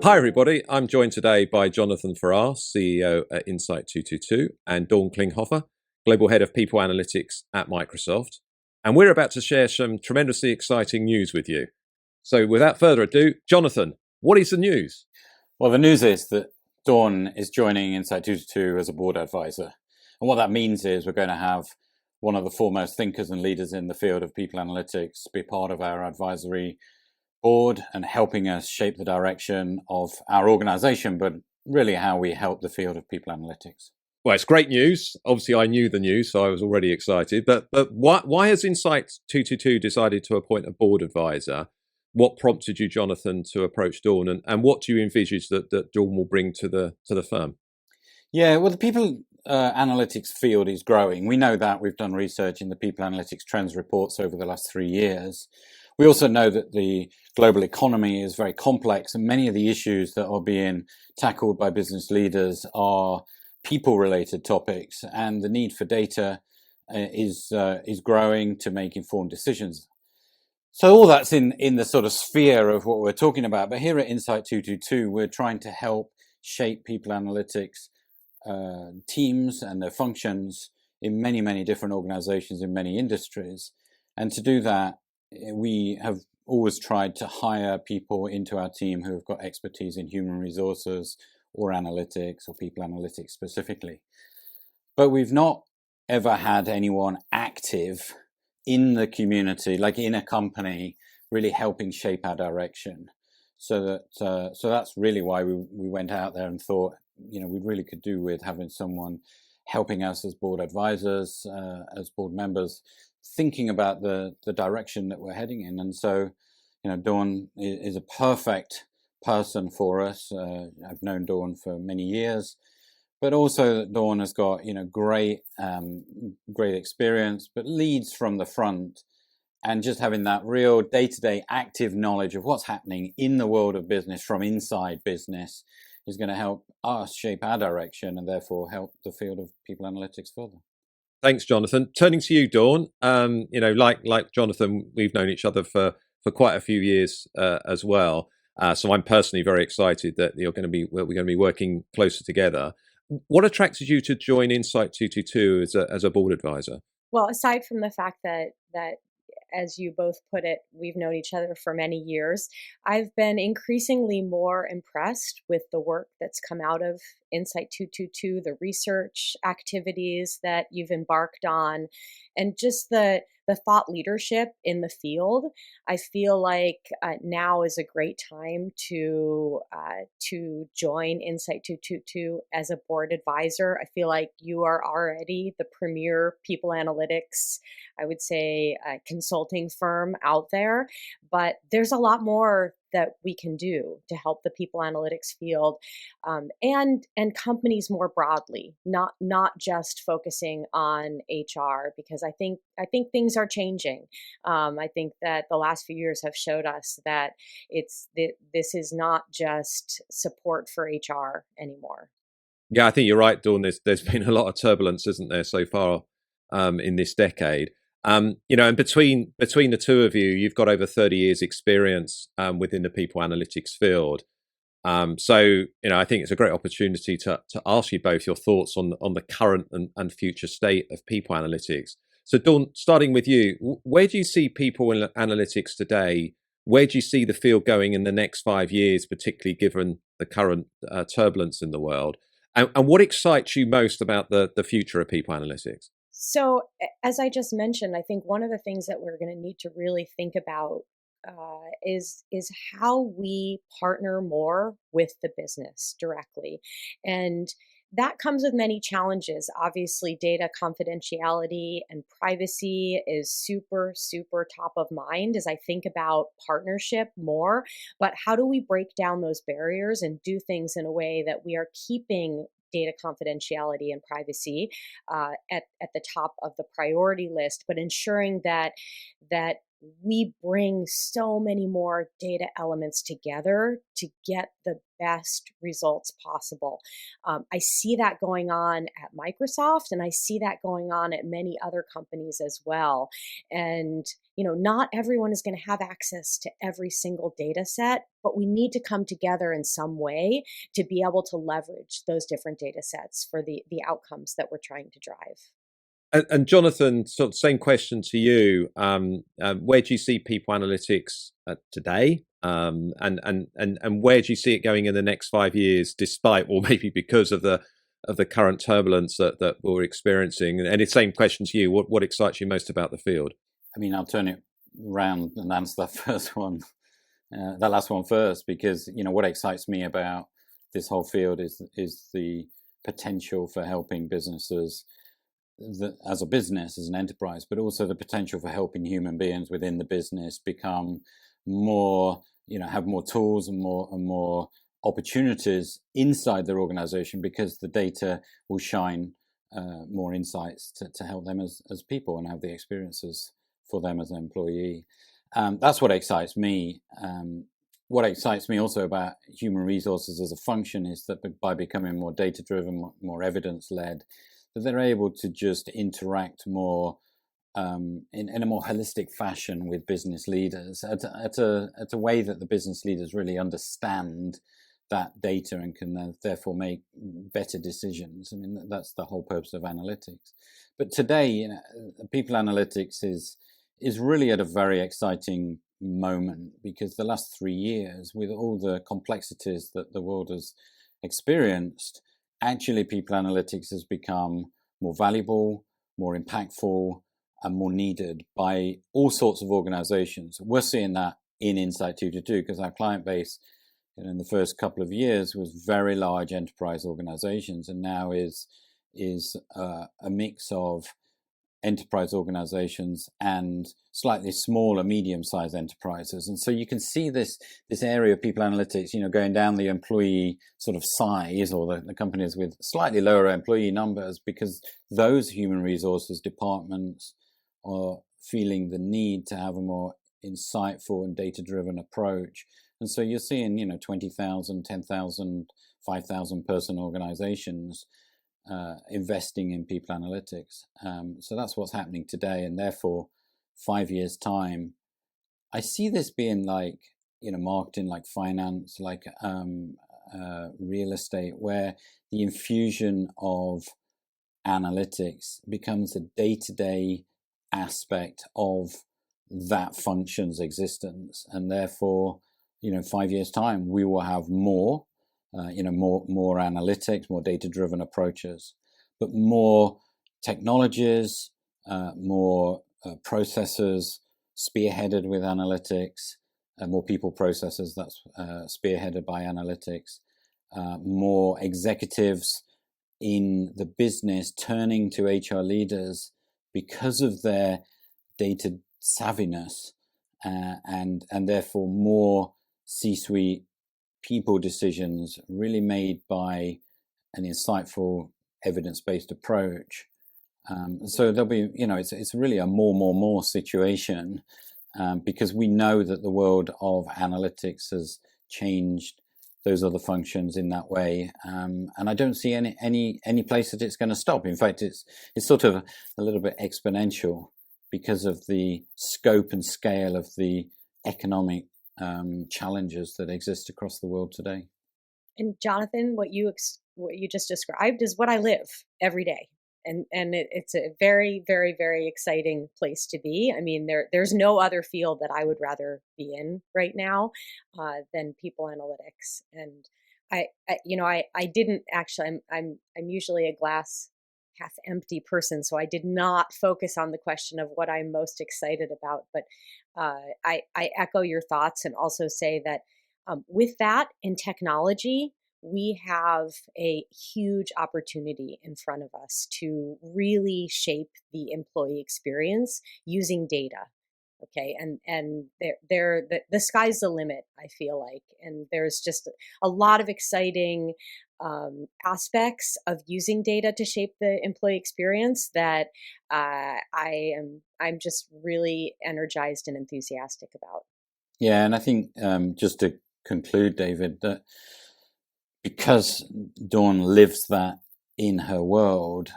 Hi, everybody. I'm joined today by Jonathan Farrar, CEO at INSIGHT222, and Dawn Klinghoffer, Global Head of People Analytics at Microsoft. And we're about to share some tremendously exciting news with you. So without further ado, Jonathan, what is the news? Well, the news is that Dawn is joining INSIGHT222 as a board advisor. And what that means is we're going to have one of the foremost thinkers and leaders in the field of people analytics be part of our advisory board and helping us shape the direction of our organization, but really how we help the field of people analytics. Well, it's great news. Obviously, I knew the news, so I was already excited. But why has INSIGHT222 decided to appoint a board advisor? What prompted you, Jonathan, to approach Dawn, and what do you envisage that Dawn will bring to the firm? Yeah, well, the people analytics field is growing. We know that. We've done research in the people analytics trends reports over the last 3 years. We also know that the global economy is very complex, and many of the issues that are being tackled by business leaders are people-related topics, and the need for data is growing to make informed decisions. So all that's in the sort of sphere of what we're talking about. But here at INSIGHT222, we're trying to help shape people analytics teams and their functions in many, many different organizations in many industries. And to do that, we have always tried to hire people into our team who have got expertise in human resources or analytics or people analytics specifically. But we've not ever had anyone active in the community, like in a company, really helping shape our direction. So that's really why we went out there and thought, we really could do with having someone helping us as board advisors, as board members, thinking about the direction that we're heading in. And so, Dawn is a perfect person for us. I've known Dawn for many years, but also Dawn has got, great experience, but leads from the front, and just having that real day-to-day active knowledge of what's happening in the world of business from inside business is going to help us shape our direction and therefore help the field of people analytics further. Thanks, Jonathan. Turning to you, Dawn. Like Jonathan, we've known each other for quite a few years as well. So I'm personally very excited that we're going to be working closer together. What attracted you to join INSIGHT222 as a board advisor? Well, aside from the fact that as you both put it, we've known each other for many years, I've been increasingly more impressed with the work that's come out of INSIGHT222, the research activities that you've embarked on, and just the thought leadership in the field. I feel like now is a great time to join INSIGHT222 as a board advisor. I feel like you are already the premier people analytics, I would say, consulting firm out there, but there's a lot more that we can do to help the people analytics field and companies more broadly, not just focusing on HR, because I think things are changing. I think that the last few years have showed us that this is not just support for HR anymore. Yeah, I think you're right, Dawn. There's been a lot of turbulence, isn't there, so far in this decade. And between the two of you, you've got over 30 years experience within the people analytics field. So I think it's a great opportunity to ask you both your thoughts on the current and future state of people analytics. So Dawn, starting with you, where do you see people analytics today? Where do you see the field going in the next 5 years, particularly given the current turbulence in the world? And what excites you most about the future of people analytics? So, as I just mentioned, I think one of the things that we're going to need to really think about is how we partner more with the business directly, and that comes with many challenges. Obviously, data confidentiality and privacy is super, super top of mind as I think about partnership more. But how do we break down those barriers and do things in a way that we are keeping data confidentiality and privacy at the top of the priority list, but ensuring that we bring so many more data elements together to get the best results possible. I see that going on at Microsoft, and I see that going on at many other companies as well. And, not everyone is going to have access to every single data set, but we need to come together in some way to be able to leverage those different data sets for the outcomes that we're trying to drive. And Jonathan, sort of same question to you. Where do you see people analytics today, and where do you see it going in the next 5 years, despite, or maybe because of the current turbulence that we're experiencing? And the same question to you: what excites you most about the field? I mean, I'll turn it round and answer that that last one first, because what excites me about this whole field is the potential for helping businesses as a business, as an enterprise, but also the potential for helping human beings within the business become more, have more tools and more opportunities inside their organization, because the data will shine more insights to help them as people and have the experiences for them as an employee. That's what excites me. What excites me also about human resources as a function is that by becoming more data-driven, more evidence-led, that they're able to just interact more in a more holistic fashion with business leaders at a way that the business leaders really understand that data and can therefore make better decisions. I mean, that's the whole purpose of analytics. But today, people analytics is really at a very exciting moment, because the last 3 years, with all the complexities that the world has experienced, actually people analytics has become more valuable, more impactful, and more needed by all sorts of organizations. We're seeing that in INSIGHT222, because our client base in the first couple of years was very large enterprise organizations, and now is a mix of enterprise organizations and slightly smaller, medium-sized enterprises. And so you can see this area of people analytics, going down the employee sort of size, or the companies with slightly lower employee numbers, because those human resources departments are feeling the need to have a more insightful and data-driven approach. And so you're seeing, 20,000, 10,000, 5,000 person organizations investing in people analytics. So that's what's happening today. And therefore, 5 years' time, I see this being like, marketing, like finance, like real estate, where the infusion of analytics becomes a day-to-day aspect of that function's existence. And therefore, 5 years' time, we will have more more analytics, more data-driven approaches, but more technologies, more processes spearheaded with analytics, more people processes that's spearheaded by analytics, more executives in the business turning to HR leaders because of their data savviness, and therefore more C-suite people decisions really made by an insightful, evidence-based approach. So there'll be, it's really a more situation, because we know that the world of analytics has changed those other functions in that way, and I don't see any place that it's going to stop. In fact, it's sort of a little bit exponential because of the scope and scale of the economic challenges that exist across the world today. And Jonathan, what you just described is what I live every day, and it's a very, very, very exciting place to be. I mean, there's no other field that I would rather be in right now than people analytics. And I didn't actually. I'm usually a glass half empty person, so I did not focus on the question of what I'm most excited about. But I echo your thoughts, and also say that with that in technology, we have a huge opportunity in front of us to really shape the employee experience using data. Okay, and the sky's the limit, I feel like, and there's just a lot of exciting aspects of using data to shape the employee experience that I'm just really energized and enthusiastic about. Yeah, and I think just to conclude, David, that because Dawn lives that in her world,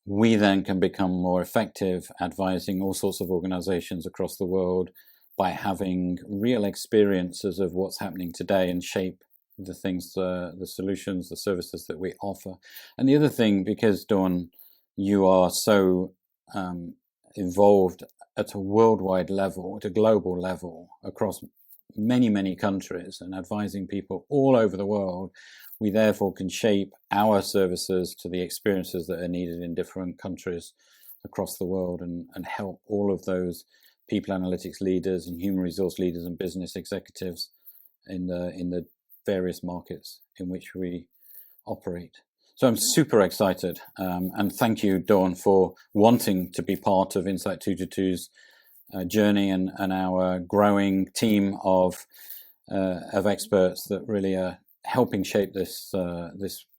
we then can become more effective advising all sorts of organizations across the world by having real experiences of what's happening today and shape the things, the solutions, the services that we offer. And the other thing, because Dawn, you are so involved at a worldwide level, at a global level, across many, many countries and advising people all over the world, we therefore can shape our services to the experiences that are needed in different countries across the world and help all of those people analytics leaders and human resource leaders and business executives in the various markets in which we operate. So I'm super excited, and thank you, Dawn, for wanting to be part of INSIGHT222's journey and our growing team of experts that really are helping shape this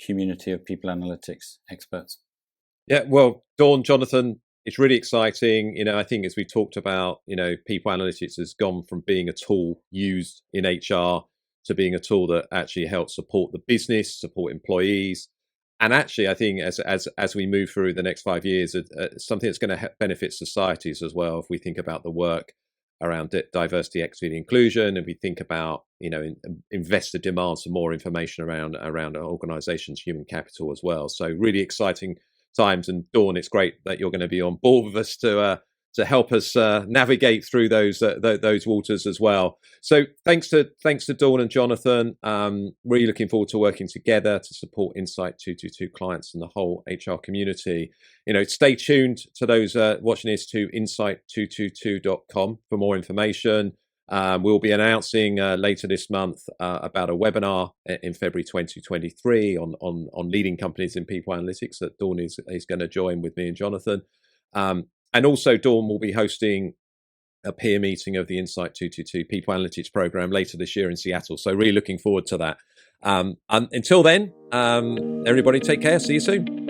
community of people analytics experts. Yeah, well, Dawn, Jonathan, it's really exciting. I think as we talked about, people analytics has gone from being a tool used in HR to being a tool that actually helps support the business, support employees. And actually, I think as we move through the next 5 years, something that's going to benefit societies as well. If we think about the work around diversity, equity, and inclusion, and we think about investor demands for more information around organisations' human capital as well. So really exciting times. And Dawn, it's great that you're going to be on board with us to help us navigate through those waters as well. So thanks to Dawn and Jonathan. Really looking forward to working together to support INSIGHT222 clients and the whole HR community. Stay tuned to those watching this to insight222.com for more information. We'll be announcing later this month about a webinar in February 2023 on leading companies in people analytics that Dawn is going to join with me and Jonathan. And also, Dawn will be hosting a peer meeting of the INSIGHT222 People Analytics program later this year in Seattle. So really looking forward to that. And until then, everybody take care. See you soon.